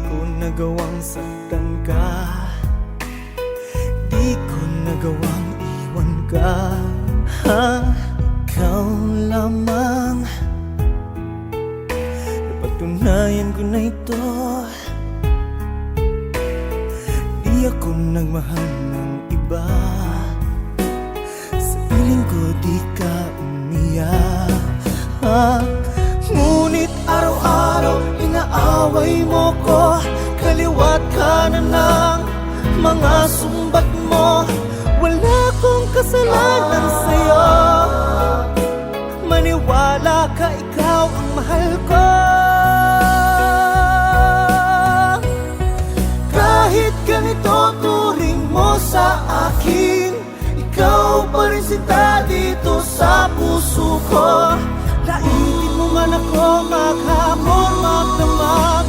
ko nagawang saktan ka, di ko nagawang iwan ka. Ikaw lamang, napatunayan ko na ito. Di ako nagmahal ng iba, sa piling ko di ka umiyak. Ngunit araw-araw inaaway mo ko, kaliwat kanan ng mga sumbat mo. Wala akong kasalanan sa'yo, maniwala ka, ikaw ang mahal ko. Kahit ganito turing mo sa akin, ikaw pa rin sinta dito sa puso ko. Laitin mo man ako maghapon, magdamag,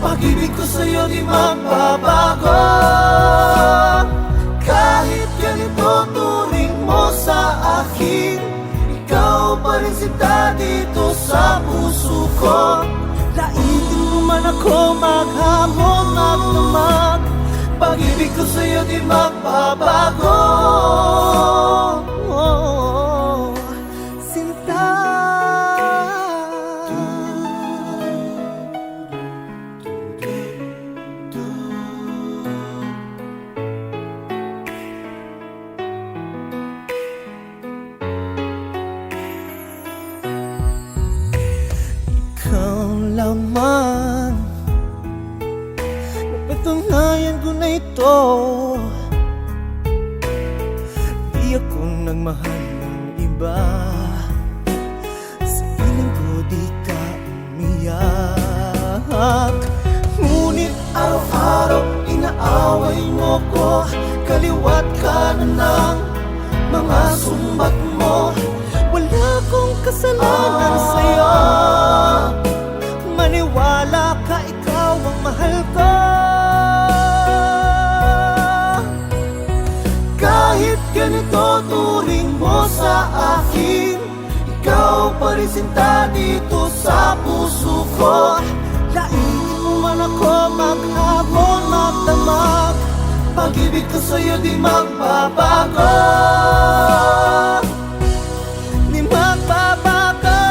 pag-ibig ko sa'yo di magbabago. Kahit ganito turing mo sa akin, ikaw pa rin sinta dito sa puso ko. Laitin mo man ako maghapon, magdamag, pag-ibig ko sa'yo di magbabago. Ikaw lamang, napatunayan ko na ito. Di ako nagmahal ng iba, sa piling ko di ka umiyak. Ngunit araw-araw inaaway mo ko, kaliwat kanan ng mga sumbat mo. Wala akong kasalanan sa'yo, maniwala ka, ikaw ang mahal ko. Kahit ganito turing mo sa akin, ikaw pa rin sinta dito sa puso ko. Laitin mo man ako maghapon, magdamag, pag-ibig ko sa'yo di magbabago. Di magbabago.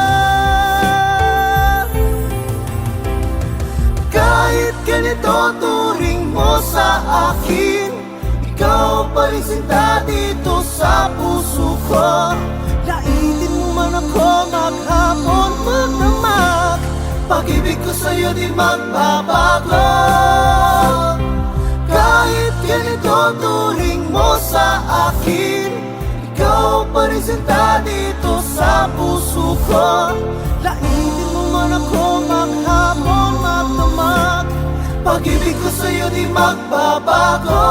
Kahit ganito turing mo sa akin, ikaw pa rin sinta dito sa puso ko. Laitin mo man ako maghapon, magdamag, pag-ibig ko sa'yo di magbabago. Kahit ganito turing mo sa akin, ikaw pa rin sinta dito sa puso ko. Laitin mo man ako maghapon, magdamag, pag-ibig ko sa'yo di magbabago.